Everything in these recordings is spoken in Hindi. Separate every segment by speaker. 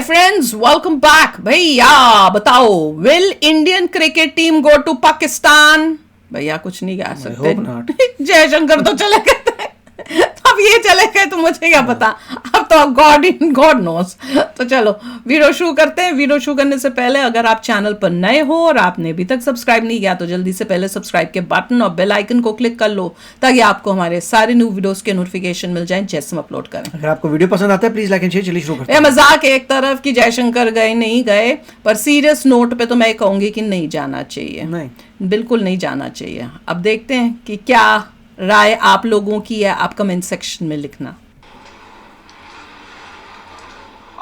Speaker 1: Hi friends, welcome back. भैया बताओ, will Indian cricket team go to Pakistan? भैया कुछ नहीं कह सकते। जयशंकर तो चले गए थे, अब ये चले गए तो मुझे क्या पता। अब तो गॉड नोस। तो चलो वीडियो शुरू करते हैं। वीडियो शुरू करने से पहले अगर आप चैनल पर नए हो और आपने अभी तक सब्सक्राइब नहीं किया तो जल्दी से पहले सब्सक्राइब के बटन और बेल आइकन को क्लिक कर लो ताकि आपको हमारे सारे न्यू वीडियोस के नोटिफिकेशन मिल जाएं जैसे हम अपलोड करें।
Speaker 2: अगर आपको वीडियो पसंद आता है प्लीज लाइक एंड शेयर। चलिए शुरू करते हैं।
Speaker 1: मजाक एक तरफ कि जयशंकर गए नहीं गए, पर सीरियस नोट पे तो मैं कहूंगी कि नहीं जाना चाहिए।
Speaker 2: नहीं,
Speaker 1: बिल्कुल नहीं जाना चाहिए। अब देखते हैं कि क्या राय आप लोगों की है, आप कमेंट सेक्शन में लिखना।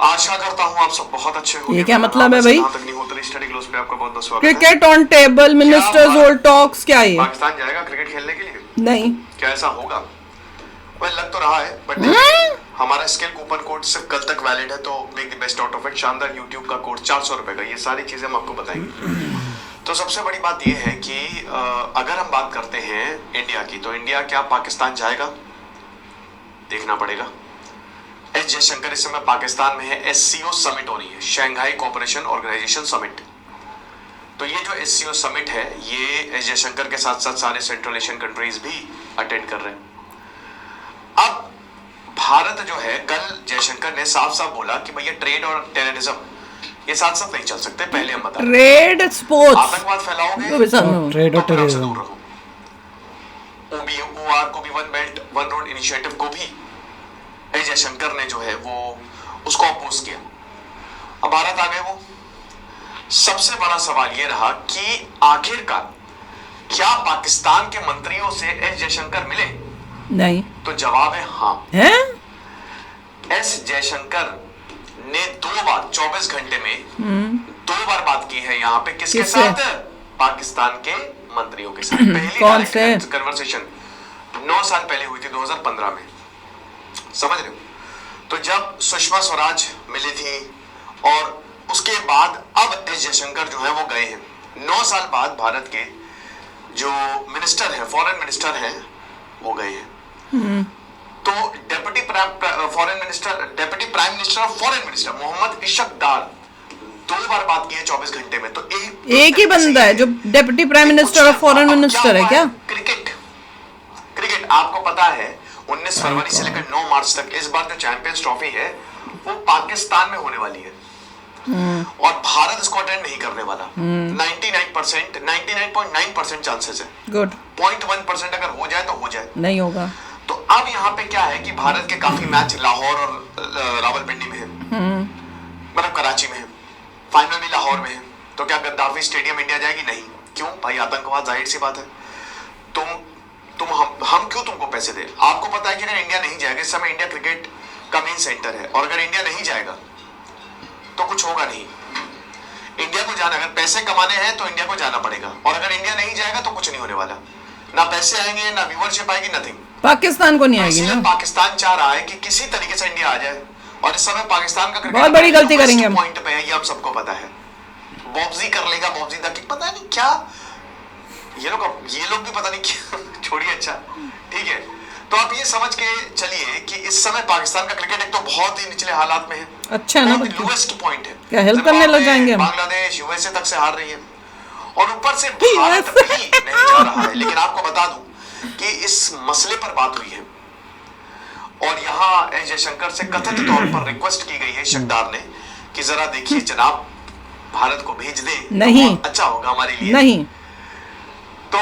Speaker 3: आशा करता हूँ आप सब बहुत अच्छे होंगे।
Speaker 1: ये क्या मतलब है भाई?
Speaker 3: स्टडी क्लोज पे आपका बहुत बहुत स्वागत है।
Speaker 1: Cricket on table, ministers hold talks, क्या ये?
Speaker 3: पाकिस्तान जाएगा क्रिकेट खेलने के लिए?
Speaker 1: नहीं।
Speaker 3: क्या ऐसा होगा? वह लग तो रहा है, बट हमारा स्किल कूपन कोड सिर्फ कल तक वैलिड है, तो make the best out of it. शानदार यूट्यूब का कोड 400 रुपए का, ये सारी चीजें हम आपको बताएंगे। तो सबसे बड़ी बात यह है कि अगर हम बात करते हैं इंडिया की, तो इंडिया क्या पाकिस्तान जाएगा? देखना पड़ेगा। एस जयशंकर इस समय पाकिस्तान में है। एससीओ समिट हो रही है, शंघाई कोऑपरेशन ऑर्गेनाइजेशन समिट। तो ये जो एससीओ समिट है, ये एस जयशंकर के साथ साथ सारे सेंट्रल एशियन कंट्रीज भी अटेंड कर रहे हैं। अब भारत जो है, कल जयशंकर ने साफ साफ बोला कि भैया ट्रेड और टेररिज्म ये साथ साथ नहीं चल सकते। पहले हम बता,
Speaker 1: ट्रेड स्पोर्ट्स,
Speaker 3: आतंकवाद फैलाओगे
Speaker 2: ट्रेड और टेररिज्म,
Speaker 3: ओआर को भी, one belt one road initiative को भी एस जयशंकर ने जो है वो उसको अपोज किया। अब भारत आ गए वो। सबसे बड़ा सवाल ये रहा कि आखिरकार क्या पाकिस्तान के मंत्रियों से एस जयशंकर मिले?
Speaker 1: नहीं।
Speaker 3: तो जवाब है हाँ।
Speaker 1: है?
Speaker 3: एस जयशंकर ने 2 बार 24 घंटे में 2 बार बात की है यहाँ पे। किसके साथ? पाकिस्तान के मंत्रियों के साथ। पहली
Speaker 1: कौन से
Speaker 3: कन्वर्सेशन 9 साल पहले हुई थी, 2015 में। समझ रहे हो? तो जब सुषमा स्वराज मिली थी और उसके बाद अब एस जयशंकर जो है वो गए हैं। 9 साल बाद भारत के जो मिनिस्टर है, फॉरेन मिनिस्टर है, वो गए हैं। तो डेप्यूटी प्राइम मिनिस्टर और फॉरेन मिनिस्टर मोहम्मद इशक डार 2 बार बात की है 24 घंटे में। तो
Speaker 1: एक ही बंदा है जो डेप्यूटी प्राइम मिनिस्टर और फॉरेन मिनिस्टर है क्या?
Speaker 3: क्रिकेट आपको पता है 19 फरवरी से लेकर 9 मार्च तक इस बार जो चैंपियंस ट्रॉफी है वो पाकिस्तान में होने वाली है। और भारत इसको अटेंड नहीं करने वाला। 99.9% चांसेस है। गुड। 0.1% अगर हो जाए तो हो जाए, नहीं
Speaker 1: होगा।
Speaker 3: तो अब यहाँ पे क्या है कि भारत के काफी मैच लाहौर और रावलपिंडी में है, मतलब कराची में है, फाइनल भी लाहौर में है। तो क्या गद्दाफी स्टेडियम इंडिया जाएगी? नहीं। क्यों भाई? आतंकवाद, जाहिर सी बात है। हम क्यों तुमको पैसे दे? आपको पता है कि अगर इंडिया नहीं जाएगा, इस समय इंडिया क्रिकेट का मेन सेंटर है, और अगर इंडिया नहीं जाएगा तो कुछ होगा नहीं। इंडिया को जाना, अगर पैसे कमाने हैं तो इंडिया को जाना पड़ेगा, और अगर इंडिया नहीं जाएगा तो कुछ नहीं होने वाला। ना पैसे आएंगे, ना व्यूअरशिप आएगी, नथिंग।
Speaker 1: पाकिस्तान को नहीं आएगी ना।
Speaker 3: पाकिस्तान चाह रहा है कि किसी तरीके से इंडिया आ जाए, और इस समय पाकिस्तान का
Speaker 1: बहुत बड़ी गलती करेंगे हम।
Speaker 3: पॉइंट पे है, ये हम सबको पता है। बॉब्जी कर लेगा, बॉब्जी तक पता नहीं क्या, ये लोग भी पता नहीं क्या। छोड़िए, अच्छा ठीक है। तो आप ये समझ के चलिए कि इस समय पाकिस्तान का क्रिकेट एक तो बहुत ही निचले हालात में है।
Speaker 1: अच्छा ना,
Speaker 3: लोएस्ट पॉइंट है।
Speaker 1: क्या हेल्प करने लग जाएंगे हम?
Speaker 3: बांग्लादेश, यूएसए तक से हार रही है, और ऊपर से भारत भी नहीं जा रहा है। लेकिन आपको बता दूं कि इस मसले पर बात हुई है, और यहाँ एस जयशंकर से कथित तौर पर रिक्वेस्ट की गई है शक्तार ने कि जरा देखिए जनाब, भारत को भेज दे,
Speaker 1: नहीं
Speaker 3: तो अच्छा होगा हमारे लिए।
Speaker 1: नहीं।
Speaker 3: तो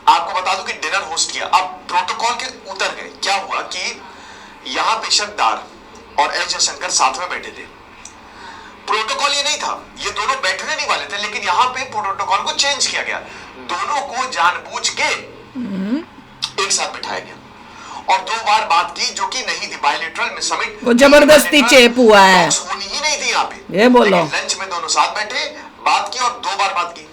Speaker 3: आपको बता दूं कि डिनर होस्ट किया। अब प्रोटोकॉल के उतर गए। क्या हुआ कि यहां पे शक्तार और एस जयशंकर साथ में बैठे थे। प्रोटोकॉल ये नहीं था, ये दोनों बैठने नहीं वाले थे, लेकिन यहां पे प्रोटोकॉल को चेंज किया गया। दोनों को जानबूझ के एक साथ बिठाया गया, और 2 बार बात की जो कि नहीं थी। बायलैटरल समिट
Speaker 1: वो जबरदस्ती चेप हुआ है,
Speaker 3: होनी ही नहीं थी यहाँ पे।
Speaker 1: ये बोलो,
Speaker 3: लंच में दोनों साथ बैठे, बात की, और 2 बार बात की।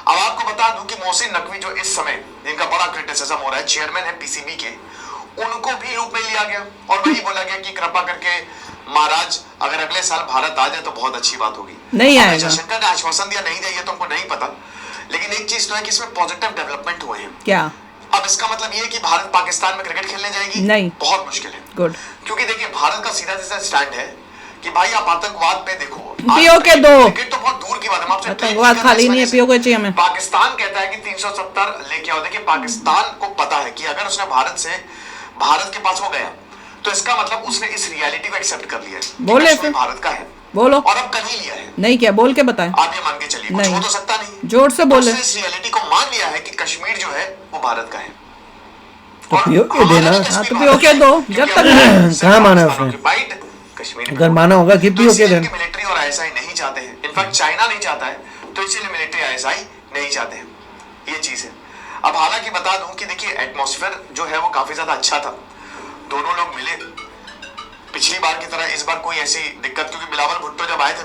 Speaker 3: अब आपको बता दूं कि मोहसिन नकवी जो इस समय जिनका बड़ा क्रिटिसिज्म हो रहा है, चेयरमैन है पीसीबी के, उनको भी लूप में लिया गया, और वही बोला गया कि कृपा करके महाराज अगर अगले साल भारत आ जाए तो बहुत अच्छी बात होगी।
Speaker 1: नहीं आएगा।
Speaker 3: जयशंकर ने आश्वासन दिया, नहीं दिया ये तुमको नहीं पता, लेकिन एक चीज तो है कि इसमें पॉजिटिव डेवलपमेंट हुए हैं।
Speaker 1: क्या?
Speaker 3: अब इसका मतलब ये है कि भारत पाकिस्तान में क्रिकेट खेलने जाएगी?
Speaker 1: नहीं,
Speaker 3: बहुत मुश्किल है।
Speaker 1: गुड,
Speaker 3: क्योंकि देखिए भारत का सीधा सीधा स्टैंड है कि भाई आप आतंकवाद पे देखो,
Speaker 1: पीओके दो,
Speaker 3: क्रिकेट तो बहुत दूर की बात है, आपसे
Speaker 1: आतंकवाद खाली नहीं है, पीओके चाहिए हमें।
Speaker 3: पाकिस्तान कहता है कि 370 लेके आओ। देखिए पाकिस्तान को पता है कि अगर उसने भारत के पास वो गया तो इसका मतलब उसने इस रियलिटी को एक्सेप्ट कर लिया है।
Speaker 1: बोले फिर
Speaker 3: भारत का है,
Speaker 1: बोलो,
Speaker 3: और अब कर ही लिया है।
Speaker 1: नहीं क्या बोल के बताएं,
Speaker 3: आप ये मान के चलिए, कुछ हो तो सकता नहीं,
Speaker 1: जोर से बोले।
Speaker 3: इस रियलिटी को मान लिया है कि कश्मीर जो है वो भारत का है।
Speaker 2: तो पीओके देना।
Speaker 1: हाँ तो पीओके दो, जब तक
Speaker 2: कहाँ माना है उसने?
Speaker 3: कश्मीर
Speaker 2: अगर माना होगा कि पीओके देना।
Speaker 3: मिलिट्री और आईएसआई नहीं चाहते हैं, इनफैक्ट चाइना नहीं चाहता है, तो इसीलिए मिलिट्री आईएसआई नहीं चाहते हैं, ये चीज है। अब हालांकि बता दूं कि देखिए एटमॉस्फेयर जो है वो काफी ज्यादा अच्छा था, दोनों लोग मिले। पिछली बार की तरह इस बार कोई ऐसी दिक्कत, क्योंकि बिलावल भुट्टो जब आए थे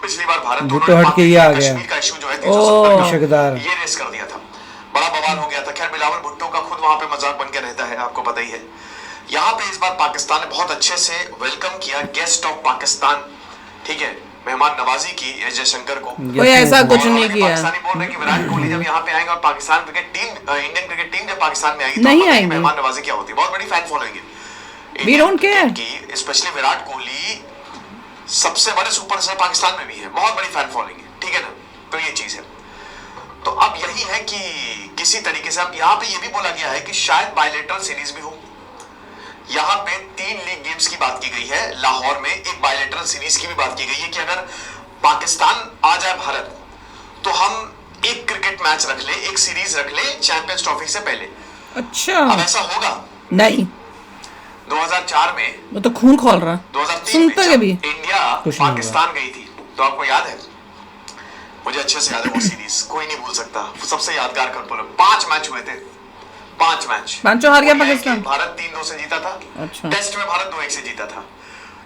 Speaker 3: पिछली बार भारत,
Speaker 2: भुट्टो हट के ये आ गया,
Speaker 3: कश्मीर का इशू जो है 370
Speaker 2: का
Speaker 3: ये रेस कर दिया था, बड़ा बवाल हो गया था। खैर बिलावल भुट्टो का खुद वहां पे मजाक बन के रहता है, आपको पता ही है। यहाँ पे इस बार पाकिस्तान ने बहुत अच्छे से वेलकम किया गेस्ट ऑफ पाकिस्तान, ठीक है, मेहमान नवाजी की जयशंकर को।
Speaker 1: कोई ऐसा कुछ नहीं किया।
Speaker 3: पाकिस्तानी बोल रहे हैं कि विराट कोहली जब यहाँ पे आएंगे और Pakistan cricket team, Indian cricket team जब पाकिस्तान में आएगी
Speaker 1: नहीं
Speaker 3: तो
Speaker 1: आएंगे,
Speaker 3: मेहमान नवाजी क्या होती है, बहुत बड़ी फैन फॉलोइंग है
Speaker 1: We don't care.
Speaker 3: की, स्पेशली विराट कोहली सबसे बड़े सुपरस्टार पाकिस्तान में भी है, बहुत बड़ी फैन फॉलोइंग है, ठीक है ना, तो ये चीज है। तो अब यही है कि किसी तरीके से अब यहाँ पे ये भी बोला गया है कि शायद बायलेटरल सीरीज भी हो। यहाँ पे 3 लीग गेम्स की बात की गई है, लाहौर में एक बायलेटरल सीरीज की भी बात की गई है कि अगर पाकिस्तान आ जाए भारत तो हम एक क्रिकेट मैच रख ले, एक सीरीज रख ले चैंपियंस ट्रॉफी से पहले।
Speaker 1: अच्छा,
Speaker 3: अब ऐसा होगा
Speaker 1: नहीं,
Speaker 3: 2004 में,
Speaker 1: वो तो खून खोल रहा,
Speaker 3: 2003 में
Speaker 1: जब भी
Speaker 3: इंडिया पाकिस्तान गई थी, तो आपको याद है, मुझे अच्छे से याद है वो सीरीज, कोई नहीं भूल सकता, सबसे यादगार कर 5 मैच हुए थे, 5 मैच,
Speaker 1: पांचों हार गया पाकिस्तान।
Speaker 3: भारत 3-2 से जीता था,
Speaker 1: अच्छा,
Speaker 3: टेस्ट में भारत 2-1 से जीता था,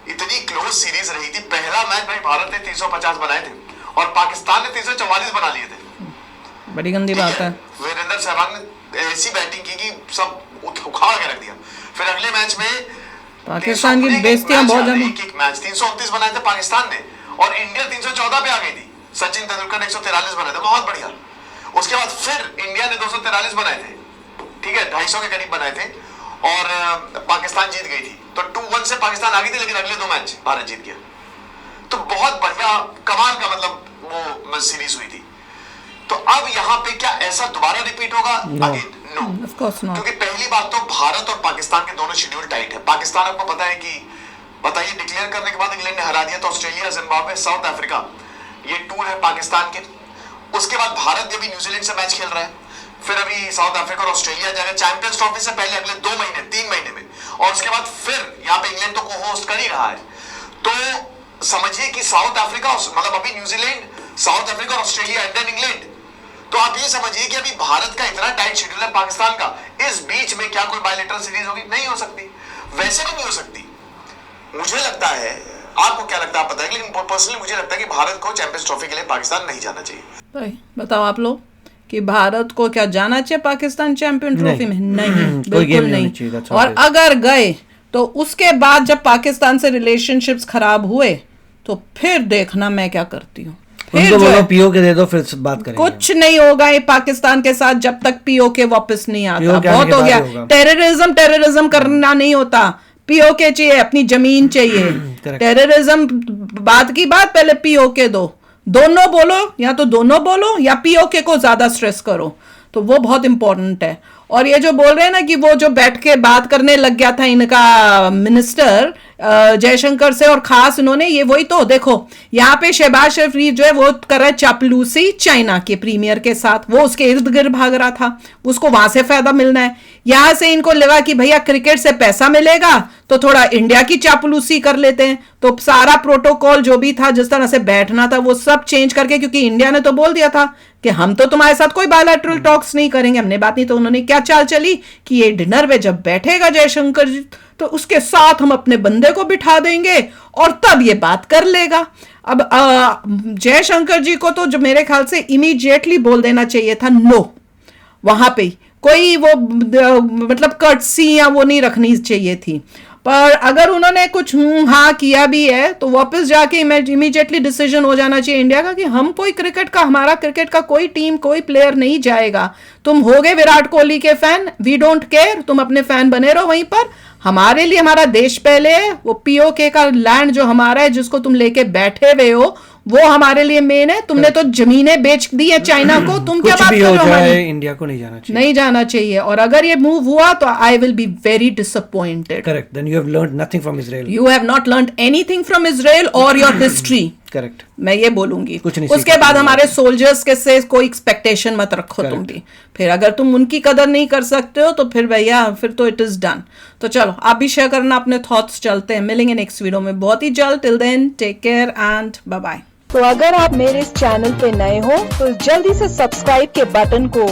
Speaker 3: इतनी क्लोज सीरीज रही थी। पहला मैच भाई भारत ने 350 बनाए थे और पाकिस्तान ने 344 बना लिए थे,
Speaker 1: बड़ी गंदी बात है।
Speaker 3: वीरेंद्र सहवाग ने ऐसी बैटिंग की कि सब उखाड़ के रख दिया। फिर अगले मैच में
Speaker 1: पाकिस्तान की बेइज्जतियां बहुत ज्यादा,
Speaker 3: एक मैच 329 बनाए थे पाकिस्तान ने और इंडिया 314 पे आ गई थी। सचिन तेंदुलकर ने 143 बनाए थे, बहुत बढ़िया। उसके बाद फिर इंडिया ने 243 बनाए थे, ठीक है, 250 के करीब बनाए थे और पाकिस्तान जीत गई थी। तो 2-1 से पाकिस्तान आ गई थी, लेकिन अगले 2 मैच भारत जीत गया। तो बहुत बढ़िया कमाल का मतलब वो सीरीज हुई थी। तो अब यहाँ पे क्या ऐसा दोबारा रिपीट होगा? नो,
Speaker 1: ऑफ कोर्स नो,
Speaker 3: क्योंकि पहली बात तो भारत और पाकिस्तान के दोनों शेड्यूल टाइट है। पाकिस्तान आपको पता है कि बताइए डिक्लेयर करने के बाद इंग्लैंड ने हरा दिया, तो ऑस्ट्रेलिया, जिम्बाब्वे, साउथ अफ्रीका, ये टूर है पाकिस्तान के। उसके बाद भारत अभी न्यूजीलैंड से मैच खेल रहा है, फिर अभी साउथ अफ्रीका और ऑस्ट्रेलिया जाएगा चैंपियंस ट्रॉफी से पहले अगले 2 महीने 3 महीने में, और उसके बाद फिर यहाँ पे इंग्लैंड तो को होस्ट कर ही रहा है। तो समझिए कि साउथ अफ्रीका, मतलब अभी न्यूजीलैंड, साउथ अफ्रीका और ऑस्ट्रेलिया एंड देन इंग्लैंड। तो आप ये समझिए कि अभी भारत का इतना टाइट शेड्यूल है पाकिस्तान का, इस बीच में क्या कोई बायलेटरल सीरीज होगी? नहीं हो सकती, वैसे भी नहीं हो सकती। मुझे लगता है, आपको क्या लगता है आप बताइए, लेकिन पर्सनली मुझे लगता है कि भारत को चैंपियंस ट्रॉफी के लिए पाकिस्तान नहीं जाना चाहिए।
Speaker 1: बताओ आप लोग कि भारत को क्या जाना चाहिए पाकिस्तान चैंपियन ट्रॉफी में? नहीं,
Speaker 2: कोई गेम
Speaker 1: बिल्कुल
Speaker 2: नहीं
Speaker 1: नहीं। और अगर गए तो उसके बाद जब पाकिस्तान से रिलेशनशिप्स खराब हुए तो फिर देखना मैं क्या करती हूँ।
Speaker 2: उनको बोलो पीओके दे दो, फिर बात करेंगे।
Speaker 1: कुछ नहीं होगा ये पाकिस्तान के साथ जब तक पीओके वापस नहीं आता। बहुत हो गया, टेररिज्म करना नहीं होता, पीओके चाहिए, अपनी जमीन चाहिए। टेररिज्म बात की बात, पहले पीओके दो, दोनों बोलो, या तो दोनों बोलो या पीओके को ज्यादा स्ट्रेस करो, तो वो बहुत इंपॉर्टेंट है। और ये जो बोल रहे हैं ना कि वो जो बैठ के बात करने लग गया था इनका मिनिस्टर जयशंकर से, और खास उन्होंने ये वही तो देखो, यहाँ पे शहबाज शरीफ जो है वो कर रहा है चापलूसी चाइना के प्रीमियर के साथ, वो उसके इर्द गिर्द भाग रहा था, उसको वहां से फायदा मिलना है। यहां से इनको लगा कि भैया क्रिकेट से पैसा मिलेगा तो थोड़ा इंडिया की चापलूसी कर लेते हैं, तो सारा प्रोटोकॉल जो भी था, जिस तरह से बैठना था, वो सब चेंज करके, क्योंकि इंडिया ने तो बोल दिया था कि हम तो तुम्हारे साथ कोई बायलैटरल टॉक्स नहीं करेंगे, हमने बात नहीं, तो उन्होंने क्या चाल चली कि ये डिनर पे जब बैठेगा जयशंकर जी तो उसके साथ हम अपने बंदे को बिठा देंगे और तब ये बात कर लेगा। अब जयशंकर जी को तो जो मेरे ख्याल से इमीडिएटली बोल देना चाहिए था नो, वहां पे कोई वो मतलब कर्टसी या वो नहीं रखनी चाहिए थी। पर अगर उन्होंने कुछ हाँ किया भी है तो वापस जाके इमीडिएटली डिसीजन हो जाना चाहिए इंडिया का कि हम कोई क्रिकेट का, हमारा क्रिकेट का कोई टीम, कोई प्लेयर नहीं जाएगा। तुम होगे विराट कोहली के फैन, वी डोंट केयर, तुम अपने फैन बने रहो वहीं पर। हमारे लिए हमारा देश पहले है, वो पीओके का लैंड जो हमारा है जिसको तुम लेके बैठे हुए हो वो हमारे लिए मेन है। तुमने तो जमीनें बेच दी है चाइना को, तुम क्या बात कर रहे हो?
Speaker 2: इंडिया को नहीं जाना चाहिए,
Speaker 1: नहीं जाना चाहिए। और अगर ये मूव हुआ तो I will be very disappointed.
Speaker 2: Correct, then you have learned nothing from Israel,
Speaker 1: you have not learned anything from Israel और योर हिस्ट्री।
Speaker 2: करेक्ट,
Speaker 1: मैं ये बोलूंगी।
Speaker 2: कुछ नहीं।
Speaker 1: उसके बाद हमारे सोल्जर्स के से कोई एक्सपेक्टेशन मत रखो तुम भी। फिर अगर तुम उनकी कदर नहीं कर सकते हो तो फिर भैया फिर तो इट इज डन। तो चलो आप भी शेयर करना अपने थॉट्स। चलते हैं, मिलेंगे नेक्स्ट वीडियो में बहुत ही जल्द। Till then take care and bye bye.
Speaker 4: तो अगर आप मेरे इस चैनल पे नए हो तो जल्दी से सब्सक्राइब के बटन को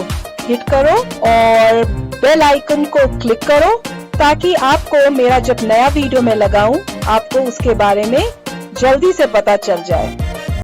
Speaker 4: हिट करो और बेल आइकन को क्लिक करो ताकि आपको मेरा जब नया वीडियो मैं लगाऊं आपको उसके बारे में जल्दी से पता चल जाए।